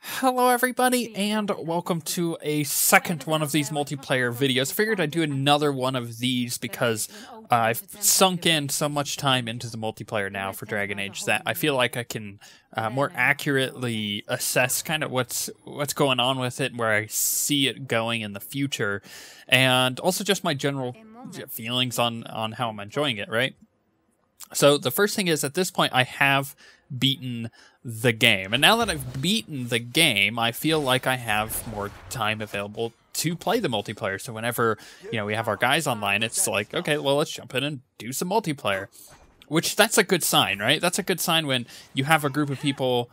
Hello everybody, and welcome to a second one of these multiplayer videos. Figured I'd do another one of these because I've sunk in so much time into the multiplayer now for Dragon Age that I feel like I can more accurately assess kind of what's going on with it and where I see it going in the future, and also just my general feelings on how I'm enjoying it, right? So the first thing is, at this point, I have beaten the game. And now that I've beaten the game, I feel like I have more time available to play the multiplayer. So whenever, we have our guys online, it's like, okay, well, let's jump in and do some multiplayer. Which, that's a good sign, right? That's a good sign when you have a group of people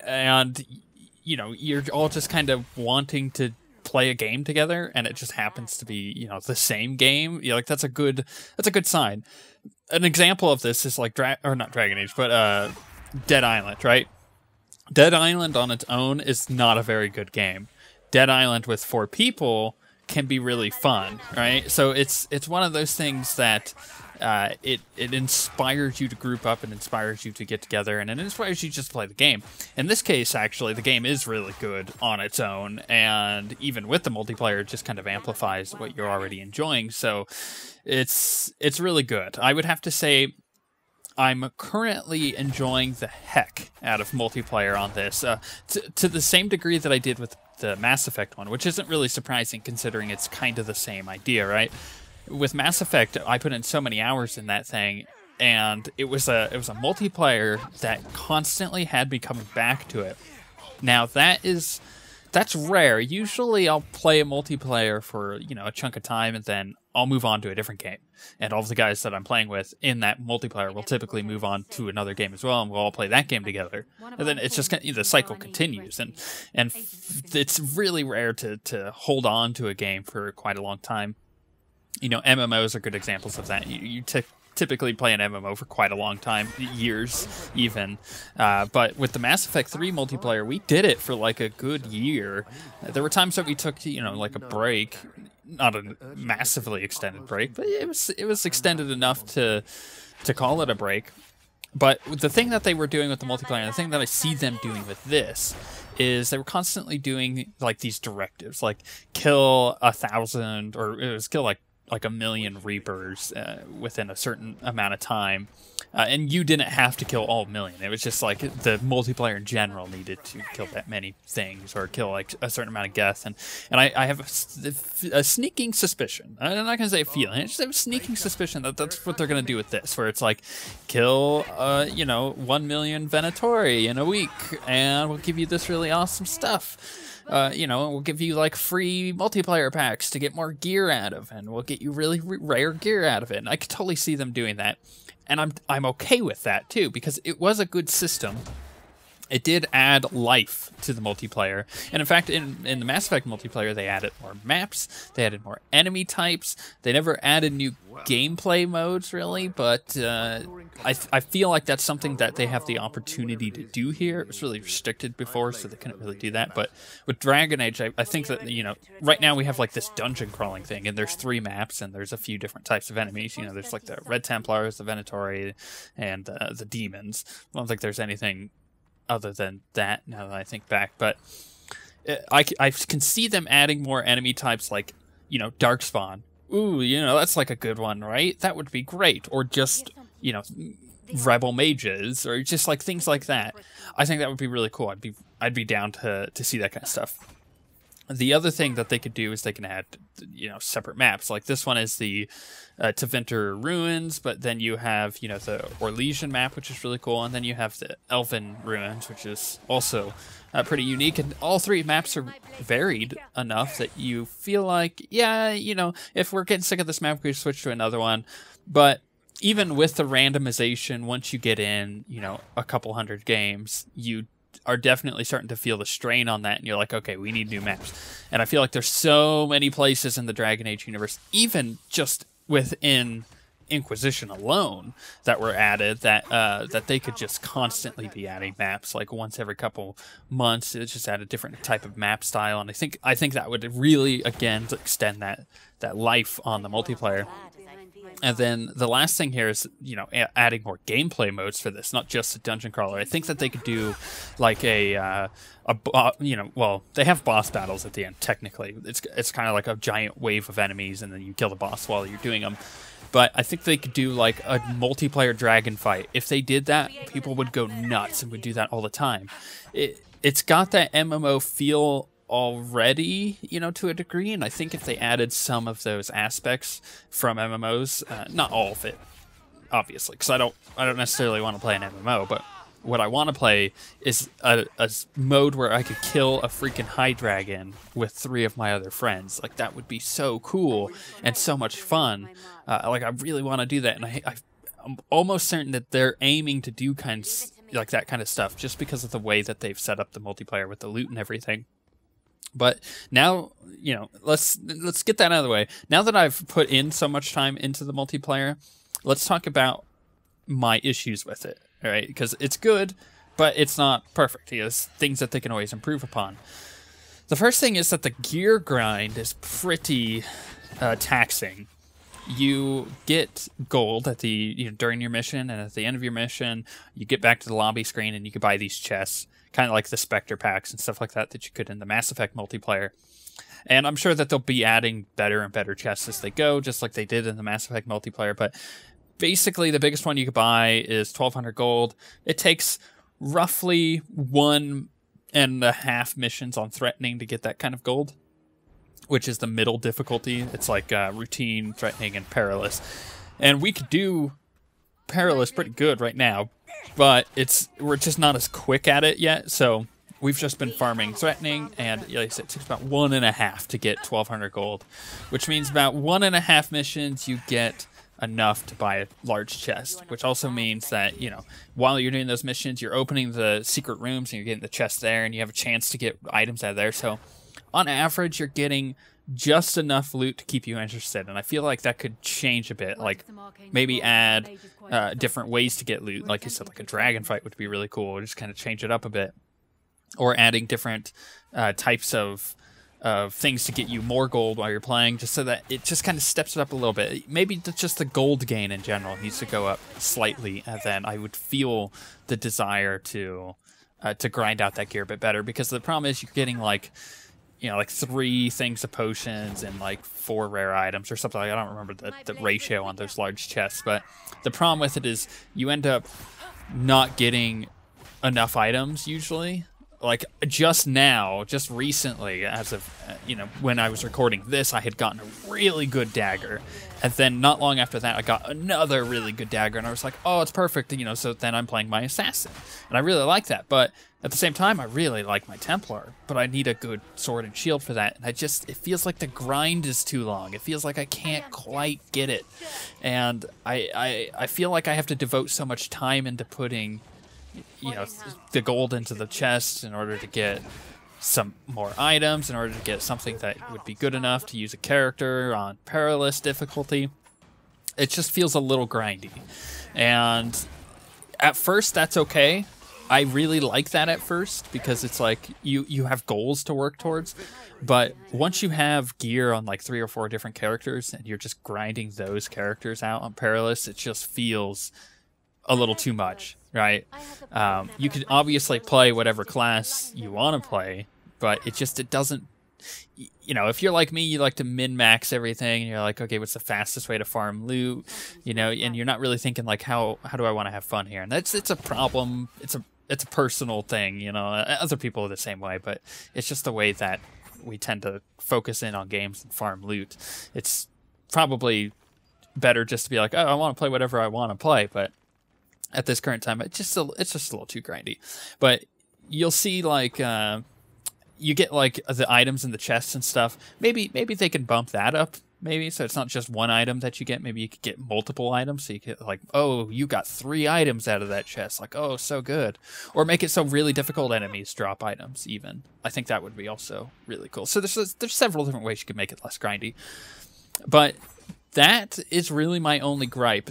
and, you're all just kind of wanting to play a game together, and it just happens to be, the same game. That's a good sign. An example of this is like not Dragon Age, but Dead Island, right? Dead Island on its own is not a very good game. Dead Island with 4 people can be really fun, right? So it's one of those things that it inspires you to group up and inspires you to get together, and it inspires you just to play the game. In this case, actually, the game is really good on its own, and even with the multiplayer, it just kind of amplifies what you're already enjoying. So it's really good. I would have to say I'm currently enjoying the heck out of multiplayer on this, to the same degree that I did with the Mass Effect one, which isn't really surprising considering it's kind of the same idea, right? With Mass Effect, I put in so many hours in that thing, and it was a multiplayer that constantly had me coming back to it. Now that's rare. Usually I'll play a multiplayer for, a chunk of time, and then I'll move on to a different game. And all of the guys that I'm playing with in that multiplayer will typically move on to another game as well, and we'll all play that game together. And then it's just the cycle continues, and it's really rare to hold on to a game for quite a long time. MMOs are good examples of that. You typically play an MMO for quite a long time, years even. But with the Mass Effect 3 multiplayer, we did it for like a good year. There were times that we took, like a break, not a massively extended break, but it was extended enough to call it a break. But the thing that they were doing with the multiplayer, and the thing that I see them doing with this, is they were constantly doing like these directives, like kill 1,000, or it was kill like 1,000,000 Reapers within a certain amount of time, and you didn't have to kill all 1,000,000. It was just like the multiplayer in general needed to kill that many things, or kill like a certain amount of Geth. And I have a sneaking suspicion. I'm not gonna say a feeling. I just have a sneaking suspicion that that's what they're gonna do with this, where it's like kill 1,000,000 Venatori in a week, and we'll give you this really awesome stuff. We'll give you like free multiplayer packs to get more gear out of, and we'll get you really rare gear out of it. And I could totally see them doing that, and I'm okay with that too, because it was a good system. It did add life to the multiplayer, and in fact, in the Mass Effect multiplayer, they added more maps, they added more enemy types. They never added new gameplay modes, really, but I feel like that's something that they have the opportunity to do here. It was really restricted before, so they couldn't really do that. But with Dragon Age, I think that, right now we have like this dungeon crawling thing, and there's 3 maps, and there's a few different types of enemies. There's like the Red Templars, the Venatori, and the demons. I don't think there's anything other than that, now that I think back, but I can see them adding more enemy types, like, Darkspawn. Ooh, that's like a good one, right? That would be great. Or just, Rebel Mages, or just like things like that. I think that would be really cool. I'd be down to see that kind of stuff. The other thing that they could do is they can add, separate maps. Like this one is the Tevinter Ruins, but then you have, the Orlesian map, which is really cool, and then you have the Elven Ruins, which is also pretty unique. And all 3 maps are varied enough that you feel like, yeah, if we're getting sick of this map, we could switch to another one. But even with the randomization, once you get in, a couple hundred games, you are definitely starting to feel the strain on that, and you're like, okay, we need new maps. And I feel like there's so many places in the Dragon Age universe, even just within Inquisition alone, that were added, that they could just constantly be adding maps, like once every couple months. It just add a different type of map style, and I think that would really, again, extend that life on the multiplayer. And then the last thing here is, you know, adding more gameplay modes for this, not just a dungeon crawler. I think that they could do like you know, well, they have boss battles at the end, technically. It's kind of like a giant wave of enemies, and then you kill the boss while you're doing them. But I think they could do like a multiplayer dragon fight. If they did that, people would go nuts and would do that all the time. It's got that MMO feel already, you know, to a degree, and I think if they added some of those aspects from MMOs, not all of it, obviously, because I don't necessarily want to play an MMO, but what I want to play is a mode where I could kill a freaking high dragon with 3 of my other friends. Like, that would be so cool and so much fun. Like, I really want to do that, and I'm almost certain that they're aiming to do like that kind of stuff just because of the way that they've set up the multiplayer with the loot and everything. But now, you know, let's get that out of the way. Now that I've put in so much time into the multiplayer, let's talk about my issues with it, all right? Because it's good, but it's not perfect. There's things that they can always improve upon. The first thing is that the gear grind is pretty taxing. You get gold at during your mission, and at the end of your mission, you get back to the lobby screen and you can buy these chests, kind of like the Spectre packs and stuff like that you could in the Mass Effect multiplayer. And I'm sure that they'll be adding better and better chests as they go, just like they did in the Mass Effect multiplayer. But basically, the biggest one you could buy is 1,200 gold. It takes roughly 1.5 missions on threatening to get that kind of gold, which is the middle difficulty. It's like routine, threatening, and perilous. And we could do perilous pretty good right now, but we're just not as quick at it yet. So we've just been farming threatening, and like I said, it takes about 1.5 to get 1,200 gold, which means about 1.5 missions you get enough to buy a large chest, which also means that, you know, while you're doing those missions, you're opening the secret rooms and you're getting the chest there, and you have a chance to get items out of there. So on average, you're getting just enough loot to keep you interested, and I feel like that could change a bit. Like, maybe add different ways to get loot. Like you said, like a dragon fight would be really cool. Just kind of change it up a bit. Or adding different types of things to get you more gold while you're playing, just so that it just kind of steps it up a little bit. Maybe just the gold gain in general needs to go up slightly, and then I would feel the desire to grind out that gear a bit better. Because the problem is you're getting like, you know, like 3 things of potions and like 4 rare items or something. I don't remember the ratio on those large chests, but the problem with it is you end up not getting enough items usually. Like, just recently, as of, you know, when I was recording this, I had gotten a really good dagger. And then not long after that, I got another really good dagger. And I was like, oh, it's perfect. You know, so then I'm playing my assassin. And I really like that. But at the same time, I really like my Templar. But I need a good sword and shield for that. And it feels like the grind is too long. It feels like I can't quite get it. And I feel like I have to devote so much time into putting, you know, the gold into the chest in order to get some more items, in order to get something that would be good enough to use a character on perilous difficulty. It just feels a little grindy. And at first, that's okay. I really like that at first, because it's like you have goals to work towards. But once you have gear on like 3 or 4 different characters and you're just grinding those characters out on perilous, it just feels a little too much, right? You can obviously play whatever class you want to play, but it doesn't, you know, if you're like me, you like to min-max everything, and you're like, okay, what's the fastest way to farm loot, you know, and you're not really thinking like, how do I want to have fun here? And it's a problem. It's a personal thing, you know. Other people are the same way, but it's just the way that we tend to focus in on games and farm loot. It's probably better just to be like, oh, I want to play whatever I want to play, but at this current time, it's just a little too grindy. But you'll see, like, you get like the items in the chests and stuff. Maybe they can bump that up. Maybe so it's not just one item that you get. Maybe you could get multiple items. So you get like, oh, you got 3 items out of that chest. Like, oh, so good. Or make it so really difficult enemies drop items. Even I think that would be also really cool. So there's several different ways you can make it less grindy. But that is really my only gripe.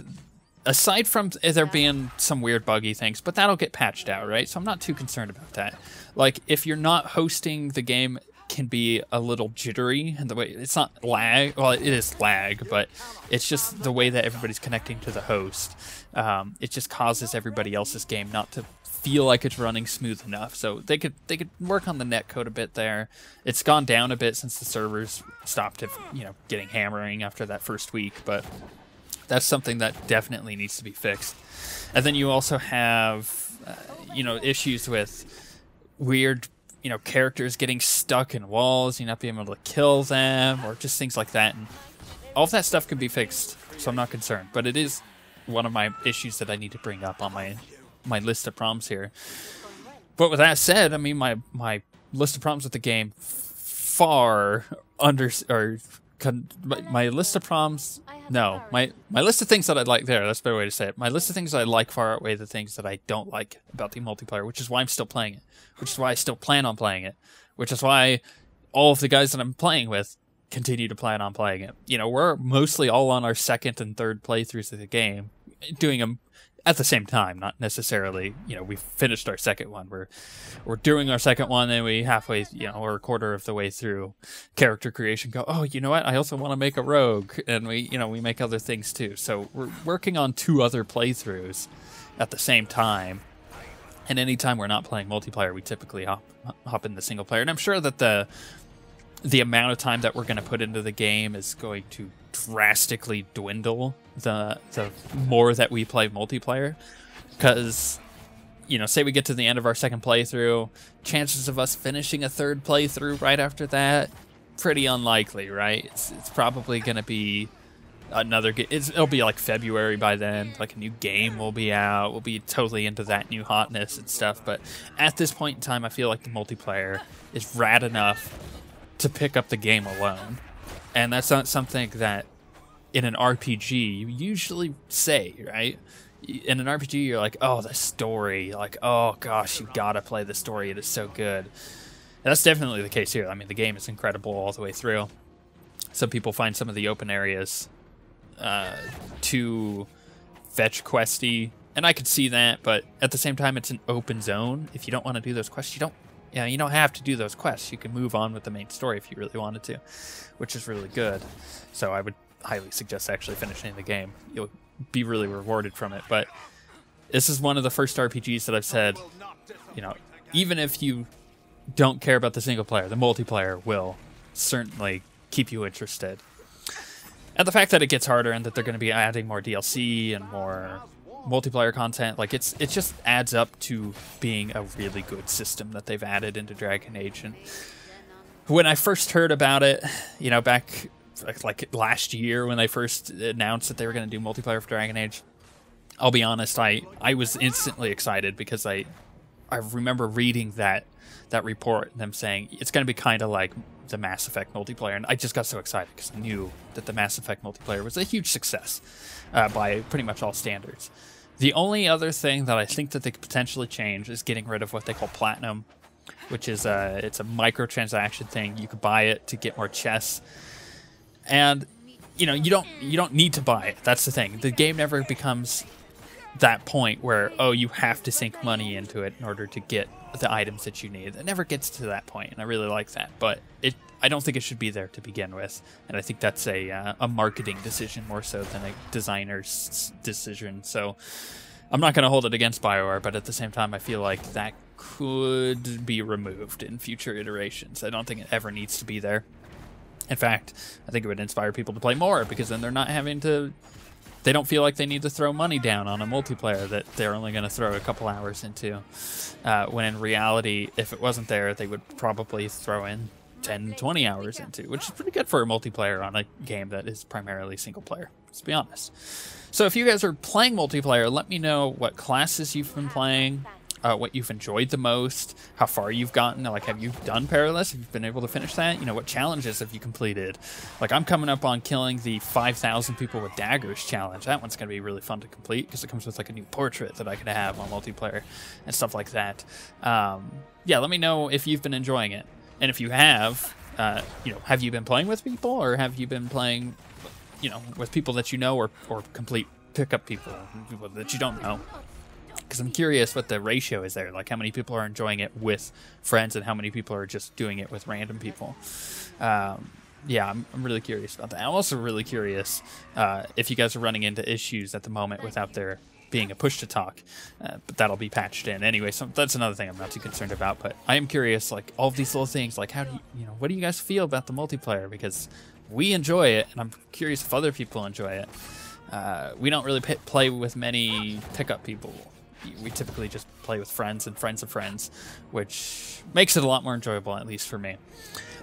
Aside from there being some weird buggy things, but that'll get patched out, right? So I'm not too concerned about that. Like, if you're not hosting the game can be a little jittery, and the way it's not lag. Well, it is lag, but it's just the way that everybody's connecting to the host. It just causes everybody else's game not to feel like it's running smooth enough. So they could work on the netcode a bit there. It's gone down a bit since the servers stopped, getting hammering after that first week, but that's something that definitely needs to be fixed. And then you also have, issues with weird, characters getting stuck in walls, you not being able to kill them, or just things like that. And all of that stuff can be fixed, so I'm not concerned. But it is one of my issues that I need to bring up on my list of problems here. But with that said, I mean, my list of problems with the game far my list of problems. No, my list of things that I like there. That's a better way to say it. My list of things that I like far outweigh the things that I don't like about the multiplayer, which is why I'm still playing it. Which is why I still plan on playing it. Which is why all of the guys that I'm playing with continue to plan on playing it. We're mostly all on our second and third playthroughs of the game, doing them at the same time, not necessarily, we finished our second one. We're doing our second one, and we halfway, or a quarter of the way through character creation go, oh, you know what? I also want to make a rogue, and we make other things too. So we're working on 2 other playthroughs at the same time. And anytime we're not playing multiplayer, we typically hop in the single player. And I'm sure that the amount of time that we're going to put into the game is going to drastically dwindle the more that we play multiplayer, because say we get to the end of our second playthrough, chances of us finishing a third playthrough right after that, pretty unlikely, right? It's probably going to be it'll be like February by then, like a new game will be out, we'll be totally into that new hotness and stuff. But at this point in time, I feel like the multiplayer is rad enough to pick up the game alone. And that's not something that in an RPG you usually say, right? In an RPG, you're like, oh, the story. Like, oh, gosh, you gotta play the story. It is so good. And that's definitely the case here. I mean, the game is incredible all the way through. Some people find some of the open areas too fetch questy, and I could see that, but at the same time, it's an open zone. If you don't want to do those quests, you don't have to do those quests. You can move on with the main story if you really wanted to, which is really good. So I would highly suggest actually finishing the game. You'll be really rewarded from it. But this is one of the first RPGs that I've said, even if you don't care about the single player, the multiplayer will certainly keep you interested. And the fact that it gets harder and that they're going to be adding more DLC and more multiplayer content, like it just adds up to being a really good system that they've added into Dragon Age. And when I first heard about it, back like last year when they first announced that they were going to do multiplayer for Dragon Age, I'll be honest, I was instantly excited because I remember reading that report and them saying it's going to be kind of like the Mass Effect multiplayer, and I just got so excited because I knew that the Mass Effect multiplayer was a huge success by pretty much all standards. The only other thing that I think that they could potentially change is getting rid of what they call Platinum, which is it's a microtransaction thing. You could buy it to get more chests, and you don't need to buy it. That's the thing. The game never becomes that point where, oh, you have to sink money into it in order to get the items that you need. It never gets to that point, and I really like that. But I don't think it should be there to begin with, and I think that's a marketing decision more so than a designer's decision. So I'm not going to hold it against BioWare, but at the same time, I feel like that could be removed in future iterations. I don't think it ever needs to be there. In fact, I think it would inspire people to play more, because then they're not having to... They don't feel like they need to throw money down on a multiplayer that they're only going to throw a couple hours into. When in reality, if it wasn't there, they would probably throw in 10, 20 hours into, which is pretty good for a multiplayer on a game that is primarily single player, let's be honest. So if you guys are playing multiplayer, let me know what classes you've been playing, what you've enjoyed the most, how far you've gotten. Like, have you done Perilous? Have you been able to finish that? What challenges have you completed? Like, I'm coming up on killing the 5,000 people with daggers challenge. That one's going to be really fun to complete because it comes with like a new portrait that I can have on multiplayer and stuff like that. Yeah, let me know if you've been enjoying it. And if you have, have you been playing with people, or have you been playing, with people that you know, or complete pickup people that you don't know? because I'm curious what the ratio is there, like how many people are enjoying it with friends and how many people are just doing it with random people. Yeah, I'm really curious about that. I'm also really curious if you guys are running into issues at the moment without there being a push to talk, but that'll be patched in anyway. So that's another thing I'm not too concerned about. But I am curious, like all of these little things, like how do you know, what do you guys feel about the multiplayer? Because we enjoy it, and I'm curious if other people enjoy it. We don't really play with many pickup people. We typically just play with friends and friends of friends, which makes it a lot more enjoyable, at least for me.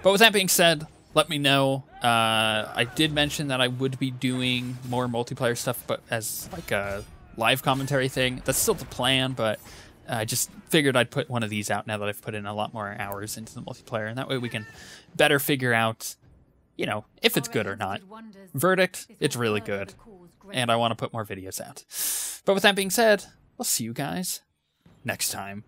But with that being said, let me know. I did mention that I would be doing more multiplayer stuff, but as like a live commentary thing. That's still the plan, but I just figured I'd put one of these out now that I've put in a lot more hours into the multiplayer, and that way we can better figure out, you know, if it's good or not. Verdict, it's really good, and I want to put more videos out. But with that being said, I'll see you guys next time.